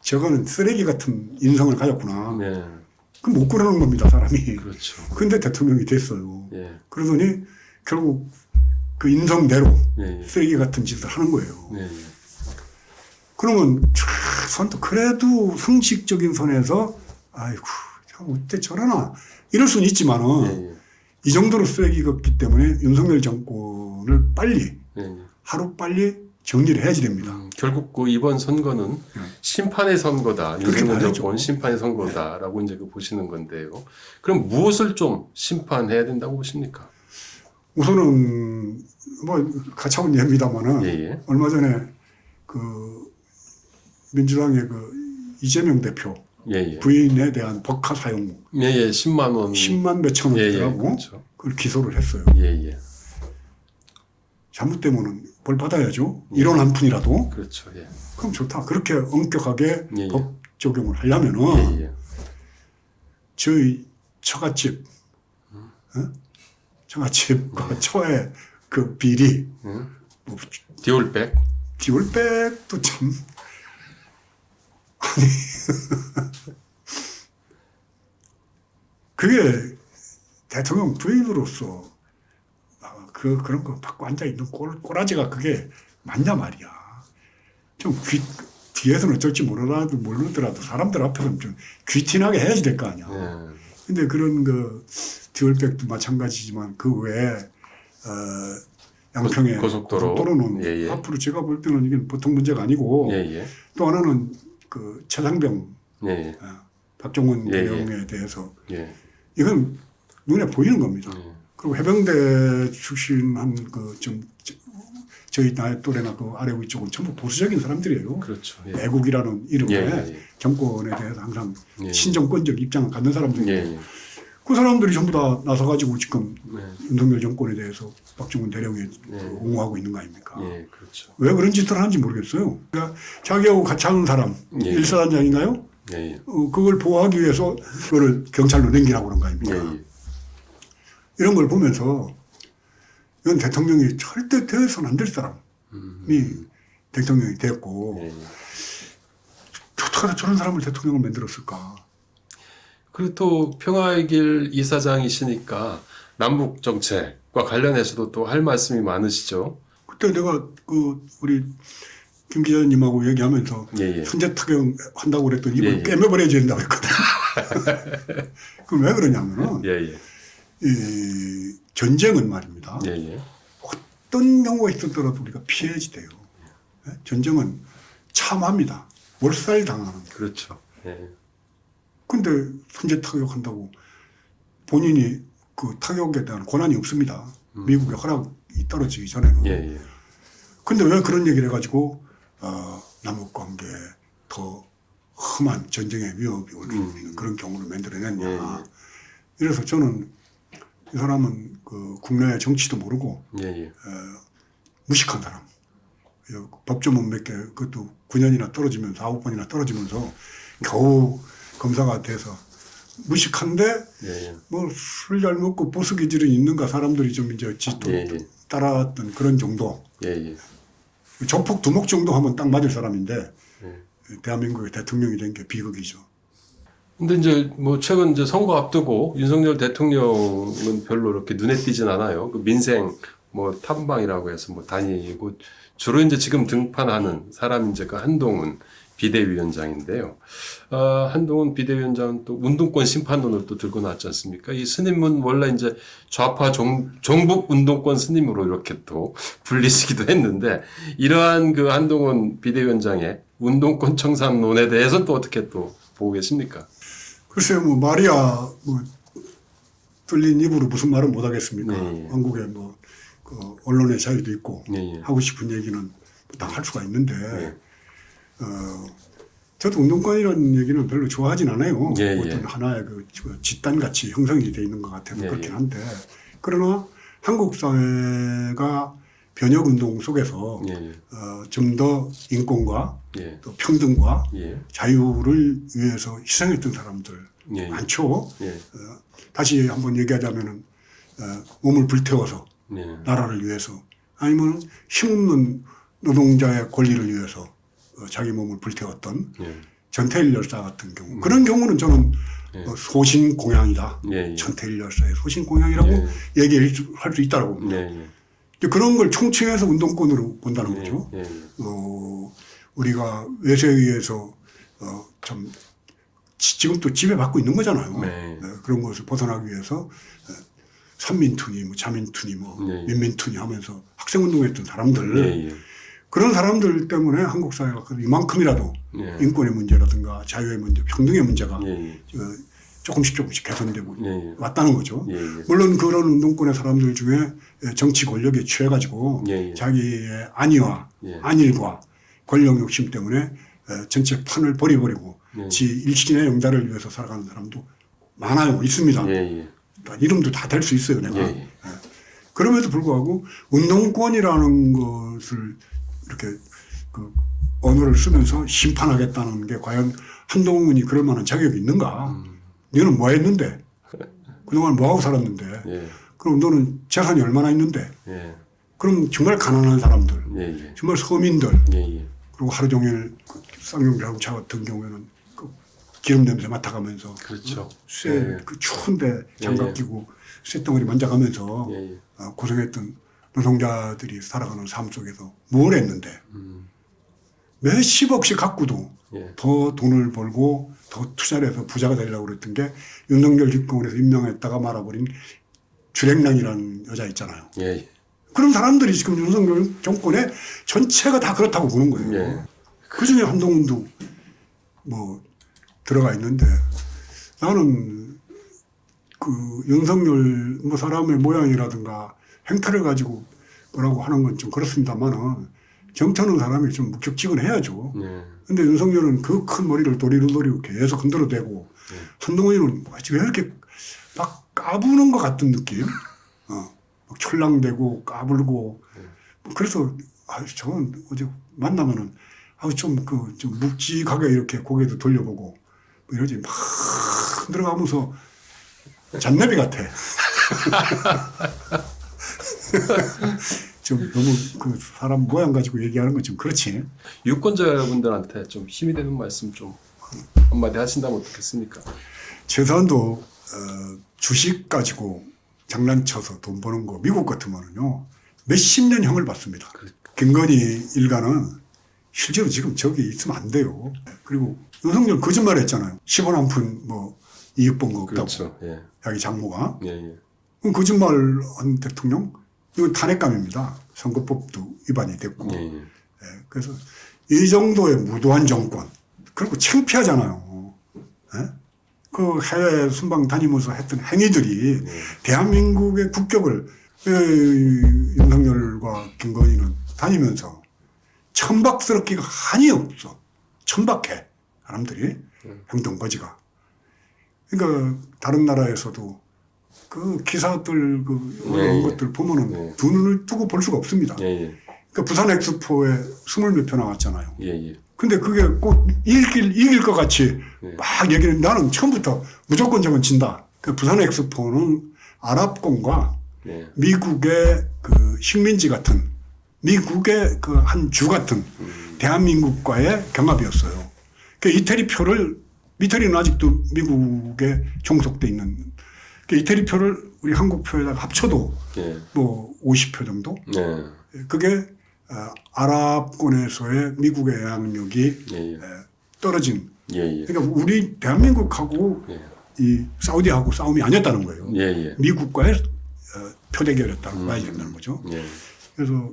저거는 쓰레기 같은 인성을 가졌구나. 예. 그럼 못 그러는 겁니다, 사람이. 그렇죠. 근데 대통령이 됐어요. 예. 그러더니 결국 그 인성대로 예. 쓰레기 같은 짓을 하는 거예요. 예. 그러면 선도 그래도 상식적인 선에서 아이고 참 어때 저러나 이럴 수는 있지만은 이 정도로 쓰레기였기 때문에 윤석열 정권을 빨리 하루 빨리 정리를 해야지 됩니다. 결국 그 이번 선거는 심판의 선거다. 윤석열 봐야죠. 정권 심판의 선거다라고 이제 그 보시는 건데요. 그럼 무엇을 좀 심판해야 된다고 보십니까? 우선은 뭐 가차원 예입니다만은 얼마 전에 그 민주당의 그 이재명 대표 부인에 대한 법카 사용 10만 원 10만 몇천 원이라고 그렇죠. 그걸 기소를 했어요. 잘못되면은 벌 받아야죠. 1원 한 푼이라도. 그렇죠. 예. 그럼 좋다. 그렇게 엄격하게 법 적용을 하려면은 저희 처갓집, 처갓집과 처의 그 비리, 뭐 디올백도 참 아니 그게 대통령 부인으로서 그런 거 받고 앉아 있는 꼬라지가 그게 맞냐 말이야. 좀 뒤에서는 어쩔지 모르더라도 사람들 앞에서는 좀 귀티나게 해야지 될 거 아니야. 근데 그런 그 디올백도 마찬가지지만 그 외에 양평의 고속도로. 고속도로는 예, 예. 앞으로 제가 볼 때는 이게 보통 문제가 아니고 예, 예. 또 하나는 그 최상병 예, 예. 박정훈 예, 예. 대령에 대해서 예. 이건 눈에 보이는 겁니다. 예. 그리고 해병대 출신한 그 좀 저희 나이 또래나 그 아래 위쪽은 전부 보수적인 사람들이에요. 그렇죠. 예. 애국이라는 이름에 예, 예, 예. 정권에 대해서 항상 예. 친정권적 입장을 갖는 사람들이에요. 예, 예. 그 사람들이 전부 다 나서가지고 지금 네. 윤석열 정권에 대해서 박정훈 대령이 네. 옹호하고 있는 거 아닙니까? 예, 그렇죠. 왜 그런 짓을 하는지 모르겠어요. 그러니까 자기하고 같이 하는 사람, 예. 일사단장인가요? 예, 예. 그걸 보호하기 위해서 그거를 경찰로 넘기라고 그런 거 아닙니까? 예, 예. 이런 걸 보면서 이건 대통령이 절대 되어서는 안 될 사람이 대통령이 됐고 예, 예. 어떻게 하다 저런 사람을 대통령을 만들었을까? 그리고 또 평화의 길 이사장이시니까 남북 정책과 관련해서도 또 할 말씀이 많으시죠. 그때 내가 그 우리 김 기자님하고 얘기하면서 예, 예. 선제 타격 한다고 그랬더니 입을 예, 예. 꿰매버려야 된다고 했거든. 그럼 왜 그러냐면은 예, 예. 이 전쟁은 말입니다. 예, 예. 어떤 경우가 있었더라도 우리가 피해야지 돼요. 전쟁은 참합니다. 몰살 당하는 거예요. 그렇죠. 예. 근데 선제 타격한다고 본인이 그 타격에 대한 권한이 없습니다. 미국의 허락이 떨어지기 전에는. 예, 예. 근데 왜 그런 얘기를 해가지고 남북 관계에 더 험한 전쟁의 위협이 올 수 있는 그런 경우를 만들어냈냐. 예, 예. 이래서 저는 이 사람은 그 국내 정치도 모르고 예, 예. 무식한 사람. 법조문 몇 개, 그것도 9년이나 떨어지면서, 9번이나 떨어지면서 겨우 검사가 돼서 무식한데 예, 예. 뭐 술 잘 먹고 보수 기질이 있는가 사람들이 좀 이제 지도 예, 예. 따라왔던 그런 정도. 예, 예. 조폭 두목 정도 하면 딱 맞을 사람인데 예. 대한민국의 대통령이 된 게 비극이죠. 근데 이제 뭐 최근 이제 선거 앞두고 윤석열 대통령은 별로 이렇게 눈에 띄진 않아요. 그 민생 뭐 탐방이라고 해서 뭐 다니고 주로 이제 지금 등판하는 사람이 이제 그 한동훈 비대위원장인데요. 한동훈 비대위원장은 또 운동권 심판론을 또 들고 나왔지 않습니까? 이 스님은 원래 이제 좌파 종북 운동권 스님으로 이렇게 또 불리시기도 했는데 이러한 그 한동훈 비대위원장의 운동권 청산론에 대해서는 또 어떻게 또 보고 계십니까? 글쎄요, 뭐 말이야 뭐 뚫린 입으로 무슨 말은 못 하겠습니까? 네. 한국에 뭐 그 언론의 자유도 있고 네. 하고 싶은 얘기는 다 할 수가 있는데 네. 저도 운동권이라는 얘기는 별로 좋아하진 않아요. 예, 예. 어떤 하나의 그 집단같이 형성이 돼 있는 것 같아서 예, 그렇긴 예. 한데 그러나 한국 사회가 변혁운동 속에서 예, 좀 더 인권과 예, 또 평등과 예, 자유를 위해서 희생했던 사람들 예, 많죠. 예, 다시 한번 얘기하자면은 몸을 불태워서 예, 나라를 위해서 아니면 힘없는 노동자의 권리를 위해서 자기 몸을 불태웠던 예, 전태일 열사 같은 경우 그런 경우는 저는 예. 소신 공양이다. 예, 예. 전태일 열사의 소신 공양이라고 예. 얘기할 수 있다라고 예, 봅니다. 예, 이제 그런 걸 총칭해서 운동권으로 본다는 거죠. 예, 예. 우리가 외세에 의해서 참 지금 또 지배받고 있는 거잖아요. 네. 그런 것을 벗어나기 위해서 삼민투니, 뭐 자민투니, 뭐 네. 민민투니 하면서 학생운동했던 사람들 예, 예. 그런 사람들 때문에 한국 사회가 이만큼이라도 예. 인권의 문제라든가 자유의 문제, 평등의 문제가 예, 예. 조금씩 개선되고 예, 예. 왔다는 거죠. 예, 예. 물론 그런 운동권의 사람들 중에 정치 권력에 취해가지고 예, 예. 자기의 안위와 예. 안일과 권력 욕심 때문에 전체 판을 버려버리고 예. 지 일신의 영달을 위해서 살아가는 사람도 많아요. 있습니다. 예, 예. 이름도 다 될 수 있어요. 내가. 예. 그럼에도 불구하고 운동권이라는 것을 이렇게 그 언어를 쓰면서 심판하겠다는 게 과연 한동훈이 그럴 만한 자격이 있는가? 너는 뭐 했는데? 그동안 뭐 하고 살았는데? 예. 그럼 너는 재산이 얼마나 있는데? 예. 그럼 정말 가난한 사람들, 예, 예. 정말 서민들, 예, 예. 그리고 하루 종일 그 쌍용자동차 같은 경우에는 그 기름 냄새 맡아가면서 그렇죠. 쇠 예. 그 추운데 장갑 예. 끼고 쇳덩어리 만져가면서 예, 예. 고생했던 노동자들이 살아가는 삶 속에서 뭘 했는데 몇십억씩 갖고도 예. 더 돈을 벌고 더 투자를 해서 부자가 되려고 그랬던 게 윤석열 집권에서 임명했다가 말아버린 주랭랑이라는 여자 있잖아요. 예. 그런 사람들이 지금 윤석열 정권의 전체가 다 그렇다고 보는 거예요. 예. 그중에 한동훈도 뭐 들어가 있는데 나는 그 윤석열 뭐 사람의 모양이라든가 행태를 가지고 뭐라고 하는 건 좀 그렇습니다만은 정치하는 사람이 좀 묵직지근해야죠. 예. 근데 윤석열은 그 큰 머리를 도리로 계속 흔들어대고 한동훈이는 왜 이렇게 막 까부는 것 같은 느낌? 막 철랑대고 까불고 그래서 저는 어제 만나면은 좀 묵직하게 이렇게 고개도 돌려보고 뭐 이러지 막 들어가면서 잔나비 같아. 좀 너무 그 사람 모양 가지고 얘기하는 건 좀 그렇지. 유권자분들한테 좀 힘이 되는 말씀 좀 한마디 하신다면 어떻겠습니까? 최소한도 주식 가지고 장난쳐서 돈 버는 거 미국 같으면은요 몇십 년 형을 받습니다. 김건희 일가는 실제로 지금 저기 있으면 안 돼요. 그리고 윤석열 거짓말 했잖아요. 10원 한 푼 뭐 이익 본 거 없다고. 그렇죠. 예. 자기 장모가. 예, 예. 그럼 거짓말한 대통령? 이건 탄핵감입니다. 선거법도 위반이 됐고. 예, 예. 예, 그래서 이 정도의 무도한 정권. 그리고 창피하잖아요. 예? 그 해외 순방 다니면서 했던 행위들이 대한민국의 국격을 윤석열과 김건희는 다니면서 천박스럽기가 한이 없어. 천박해. 사람들이. 행동거지가. 그러니까 다른 나라에서도 그 기사들 이런 것들 보면은 두 눈을 뜨고 볼 수가 없습니다. 예, 예. 그러니까 부산 엑스포에 20몇 표 나왔잖아요. 예, 예. 근데 그게 꼭 이길 것 같이 막 얘기를 나는 처음부터 무조건 저건 진다. 그 부산 엑스포는 아랍권과 예. 미국의 그 식민지 같은 미국의 그 한 주 같은 대한민국과의 경합이었어요. 그 이태리표를 이태리는 아직도 미국에 종속돼 있는 그 이태리표를 우리 한국표에다가 합쳐도 예. 뭐 50표 정도? 예. 그게 아랍권에서의 미국의 영향력이 예, 예. 떨어진. 예, 예. 그러니까 우리 대한민국하고 예. 이 사우디하고 싸움이 아니었다는 거예요. 예, 예. 미국과의 표대결이었다고 봐야 된다는 거죠. 예. 그래서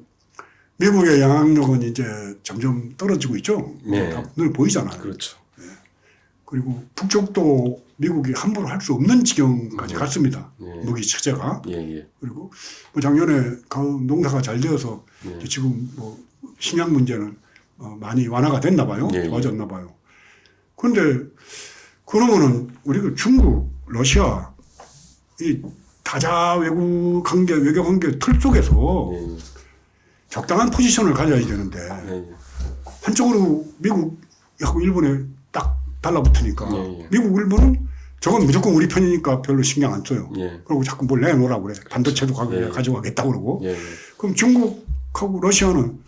미국의 영향력은 이제 점점 떨어지고 있죠. 예. 다 늘 보이잖아요. 그렇죠. 그리고 북쪽도 미국이 함부로 할 수 없는 지경까지 갔습니다. 예. 무기 체제가. 예, 예. 그리고 뭐 작년에 농사가 잘 되어서 예. 지금 뭐 식량 문제는 많이 완화가 됐나 봐요. 예, 예. 좋아졌나 봐요. 그런데 그러면은 우리가 중국, 러시아 이 다자 외국 관계, 외교 관계 틀 속에서 예, 적당한 포지션을 가져야 되는데 예. 예. 한쪽으로 미국하고 일본에 딱 달라붙으니까 예, 예. 미국, 일본은 저건 무조건 우리 편이니까 별로 신경 안 써요. 예. 그리고 자꾸 뭘 내놓으라고 그래. 반도체도 예. 가져가겠다고 그러고. 예, 예. 그럼 중국하고 러시아는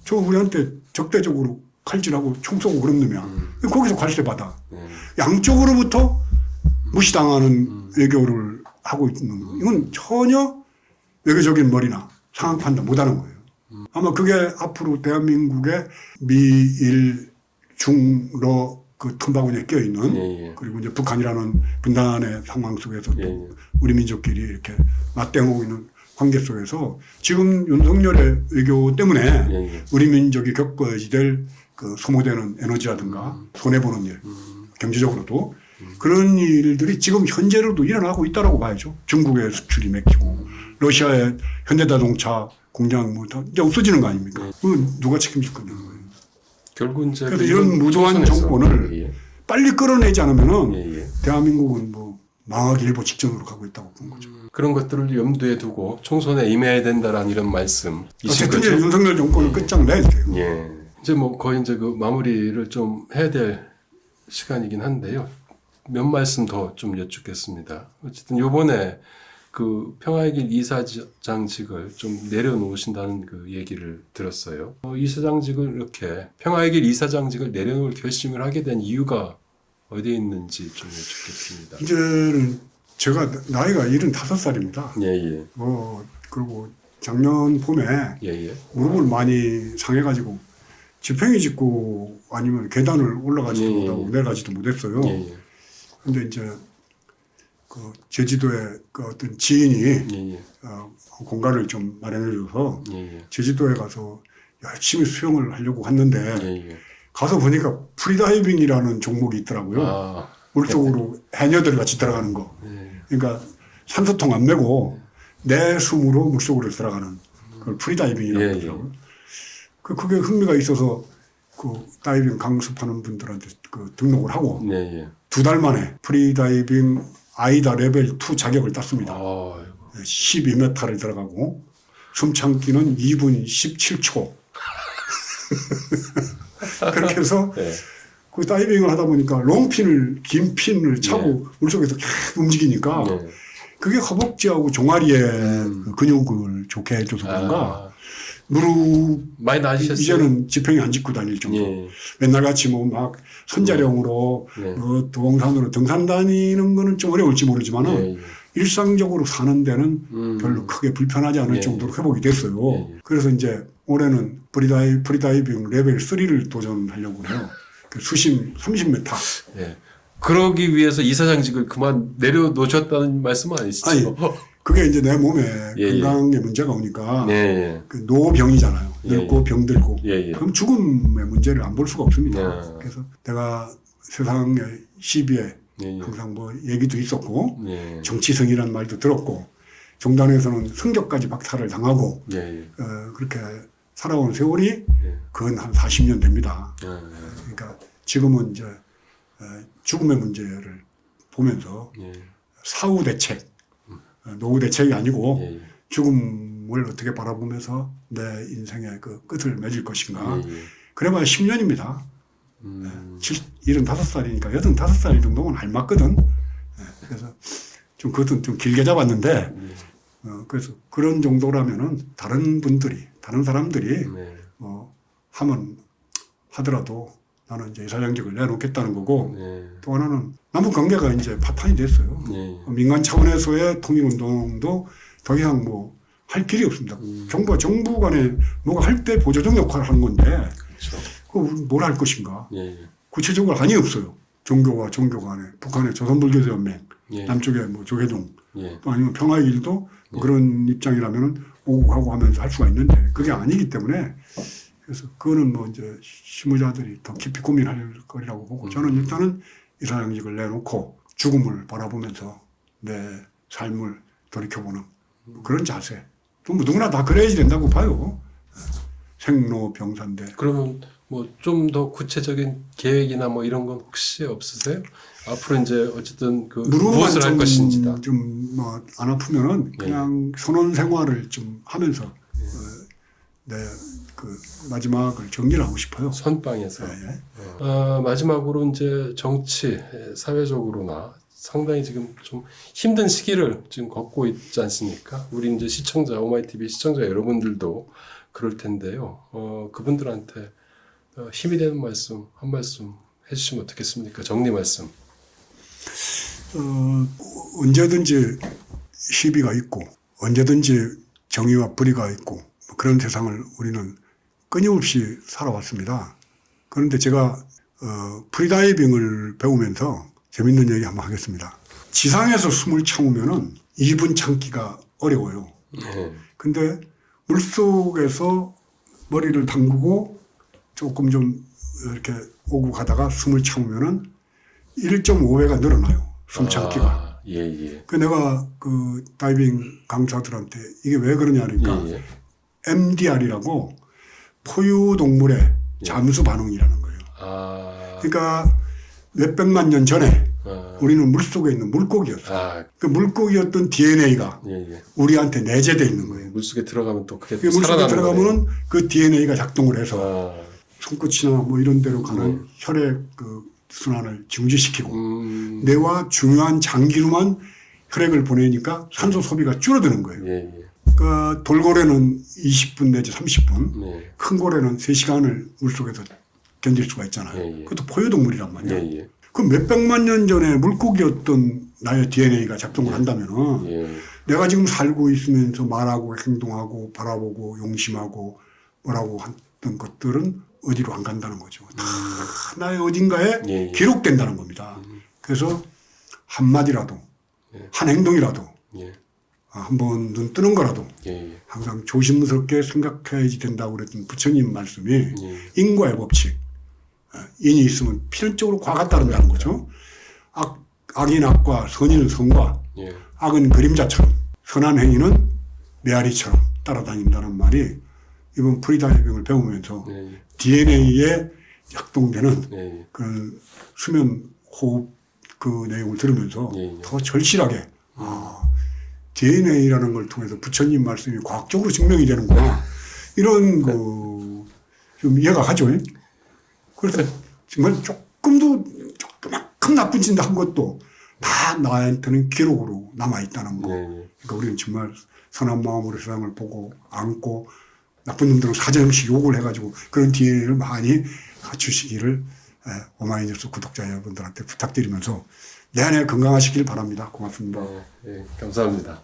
저 우리한테 적대적으로 칼질하고 총 쏘고 그런 놈이야. 거기서 관세 받아. 양쪽으로부터 무시당하는 외교를 하고 있는 거. 이건 전혀 외교적인 머리나 상황 판단 못하는 거예요. 아마 그게 앞으로 대한민국의 미일 중러 그 틈바구니에 껴 있는 예, 예. 그리고 이제 북한이라는 분단의 상황 속에서 또 예, 예. 우리 민족끼리 이렇게 맞대응하고 있는 관계 속에서 지금 윤석열의 외교 때문에 예, 예. 우리 민족이 겪어야 될 그 소모되는 에너지라든가 손해보는 일, 경제적으로도 그런 일들이 지금 현재로도 일어나고 있다라고 봐야죠. 중국의 수출이 맥히고 러시아의 현대자동차 공장 뭐 다 이제 없어지는 거 아닙니까? 그건 누가 책임질 거냐는 거예요. 결국 이제 그래서 이런 무도한 총선에서, 정권을 예, 빨리 끌어내지 않으면은 예, 예. 대한민국은 뭐 망하기 일보 직전으로 가고 있다고 보는 거죠. 그런 것들을 염두에 두고 총선에 임해야 된다라는 이런 말씀이신 어쨌든 거죠. 이제 윤석열 정권을 끝장내야 돼요. 예. 이제 뭐 거의 이제 그 마무리를 좀 해야 될 시간이긴 한데요. 몇 말씀 더 좀 여쭙겠습니다. 어쨌든 요번에 그 평화의 길 이사장직을 좀 내려놓으신다는 그 얘기를 들었어요. 이사장직을 이렇게 평화의 길 이사장직을 내려놓을 결심을 하게 된 이유가 어디에 있는지 좀 여쭙겠습니다. 이제는 제가 나이가 75살입니다. 예, 예. 그리고 작년 봄에 예, 예. 무릎을 많이 상해가지고 지팽이 짚고 아니면 계단을 올라가지도 예, 예. 못하고 내려가지도 못했어요. 예, 예. 근데 이제 그 제주도에 그 어떤 지인이 예, 예. 공간을 좀 마련해줘서 예. 제주도에 가서 열심히 수영을 하려고 갔는데 예. 가서 보니까 프리다이빙이라는 종목이 있더라고요. 아. 물속으로 해녀들 같이 들어가는 거. 예. 그러니까 산소통 안 메고 내 숨으로 물속으로 들어가는 그걸 프리다이빙이라고 예, 그러더라고요. 그게 흥미가 있어서 그 다이빙 강습하는 분들한테 그 등록을 하고 예. 2달 만에 프리다이빙 아이다 레벨 2 자격을 땄습니다. 아. 12m를 들어가고 숨참기는 2분 17초. 그렇게 해서 예. 그 다이빙을 하다 보니까 롱핀을 긴 핀을 차고 물속에서 계속 움직이니까 예. 그게 허벅지하고 종아리에 그 근육을 좋게 해줘서 그런가 아. 무릎 많이 나으셨어요? 이제는 지팡이 안 짚고 다닐 정도. 예. 맨날 같이 뭐 막 선자령으로 도봉산으로 등산 다니는 거는 좀 어려울지 모르지만은 예. 일상적으로 사는 데는 별로 크게 불편하지 않을 예. 정도로 회복이 됐어요. 예. 그래서 이제 올해는 프리다이빙 레벨 3를 도전하려고 해요. 그 수심 30m. 예. 그러기 위해서 이사장직을 그만 내려놓으셨다는 말씀은 아니시죠? 아니, 그게 이제 내 몸에 예. 건강에 문제가 오니까 예. 그 노병이잖아요. 예. 늙고 병들고. 예. 그럼 죽음의 문제를 안 볼 수가 없습니다. 예. 그래서 내가 세상의 시비에 예. 항상 뭐 얘기도 있었고 예. 정치성이라는 말도 들었고 종단에서는 성적까지 박탈을 당하고 예. 그렇게 살아온 세월이 예. 그건 한 40년 됩니다. 예. 그러니까 지금은 이제 죽음의 문제를 보면서 예. 사후 대책, 노후 대책이 아니고 예. 죽음을 어떻게 바라보면서 내 인생의 그 끝을 맺을 것인가. 예. 그래봐야 10년입니다. 75살이니까 85살 정도면 알맞거든. 그래서 좀 그것은 좀 길게 잡았는데, 그래서 그런 정도라면은 다른 사람들이 네. 하면 하더라도 나는 이제 이사장직을 내놓겠다는 거고, 네. 또 하나는 남북 관계가 이제 파탄이 됐어요. 네. 민간 차원에서의 통일운동도 더 이상 뭐 할 길이 없습니다. 정부 간에 뭐가 할 때 보조적 역할을 하는 건데, 그렇죠. 뭘 할 것인가? 예. 구체적으로 한이 없어요. 종교와 종교 간에, 북한의 조선불교연맹, 예. 남쪽에 뭐 조계종, 예. 또 아니면 평화의 길도 뭐 그런 입장이라면은 오고 가고 하면서 할 수가 있는데 그게 아니기 때문에 그래서 그거는 뭐 이제 실무자들이 더 깊이 고민할 거리라고 보고 저는 일단은 이사장직을 내놓고 죽음을 바라보면서 내 삶을 돌이켜보는 그런 자세. 또 뭐 누구나 다 그래야지 된다고 봐요. 생로병사인데. 그러면 뭐 좀 더 구체적인 계획이나 뭐 이런 건 혹시 없으세요? 앞으로 이제 어쨌든 그 무엇을 할 것인지다. 좀 뭐 안 아프면은 그냥 선원 생활을 좀 하면서 내 그 마지막을 정리를 하고 싶어요. 선방에서. 예. 마지막으로 이제 정치, 사회적으로나 상당히 지금 좀 힘든 시기를 지금 겪고 있지 않습니까? 우리 이제 시청자, 오마이TV 시청자 여러분들도 그럴 텐데요. 그분들한테 힘이 되는 말씀, 한 말씀 해주시면 어떻겠습니까? 정리 말씀. 언제든지 시비가 있고, 언제든지 정의와 불의가 있고, 그런 세상을 우리는 끊임없이 살아왔습니다. 그런데 제가 프리다이빙을 배우면서 재밌는 얘기 한번 하겠습니다. 지상에서 숨을 참으면은 2분 참기가 어려워요. 근데 물속에서 머리를 담그고 조금 좀 이렇게 오고 가다가 숨을 참으면은 1.5배가 늘어나요. 숨 참기가. 예. 그 내가 그 다이빙 강사들한테 이게 왜 그러냐니까 MDR이라고 포유동물의 잠수 반응이라는 거예요. 그러니까 몇백만 년 전에 우리는 물속에 있는 물고기였어요. 그 물고기였던 DNA가 우리한테 내재되어 있는 거예요. 물속에 들어가면 또 그게 물속에 들어가면은 그 DNA가 작동을 해서 손끝이나 뭐 이런 데로 가는 혈액 그 순환을 중지시키고 뇌와 중요한 장기로만 혈액을 보내니까 산소 소비가 줄어드는 거예요. 그러니까 돌고래는 20분 내지 30분, 큰 고래는 3시간을 물속에서 견딜 수가 있잖아요. 그것도 포유동물이란 말이에요. 그럼 몇백만 년 전에 물고기였던 나의 DNA가 작동을 한다면은 내가 지금 살고 있으면서 말하고 행동하고 바라보고 용심하고 뭐라고 했던 것들은 어디로 안 간다는 거죠. 다 나의 어딘가에 기록된다는 겁니다. 그래서 한마디라도 한 행동이라도 한번 눈 뜨는 거라도 예. 항상 조심스럽게 생각해야지 된다고 그랬던 부처님 말씀이 예. 인과의 법칙. 인이 있으면 필연적으로 과가 따른다는 거죠. 악인 악과 선인은 선과 예. 악은 그림자처럼 선한 행위는 메아리처럼 따라다닌다는 말이 이번 프리다 해병을 배우면서 예. DNA에 작동되는 예. 그 수면 호흡 그 내용을 들으면서 예. 더 절실하게 DNA라는 걸 통해서 부처님 말씀이 과학적으로 증명이 되는구나 이런 좀 이해가 가죠. 그래서 정말 조그만큼 나쁜 짓 한 것도 다 나한테는 기록으로 남아있다는 거. 그러니까 우리는 정말 선한 마음으로 세상을 보고 안고 나쁜 놈들은 사정없이 욕을 해가지고 그런 DNA를 많이 갖추시기를 오마이뉴스 구독자 여러분들한테 부탁드리면서 내년에 건강하시길 바랍니다. 고맙습니다. 예, 감사합니다.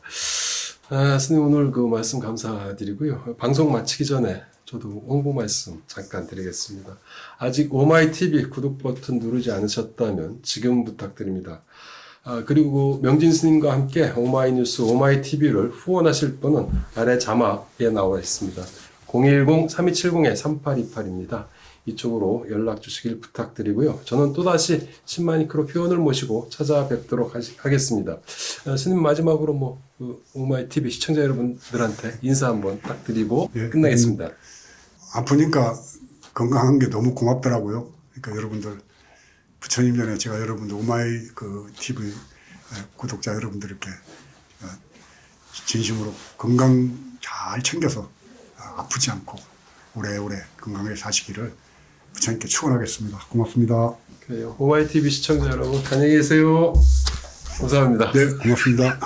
스님 오늘 그 말씀 감사드리고요. 방송 마치기 전에 저도 홍보 말씀 잠깐 드리겠습니다. 아직 오마이TV 구독 버튼 누르지 않으셨다면 지금 부탁드립니다. 그리고 명진 스님과 함께 오마이뉴스 오마이TV를 후원하실 분은 아래 자막에 나와 있습니다. 010-3270-3828입니다. 이쪽으로 연락 주시길 부탁드리고요. 저는 또다시 10마니크로 회원을 모시고 찾아뵙도록 하겠습니다. 스님 마지막으로 오마이TV 시청자 여러분들한테 인사 한번 딱 드리고 끝내겠습니다. 아프니까 건강한 게 너무 고맙더라고요. 그러니까 여러분들 부처님 전에 제가 여러분들 오마이 TV 구독자 여러분들께 진심으로 건강 잘 챙겨서 아프지 않고 오래오래 건강하게 사시기를 부처님께 축원하겠습니다. 고맙습니다. 그래요. 오마이TV 시청자 여러분 안녕히 계세요. 감사합니다. 네, 고맙습니다.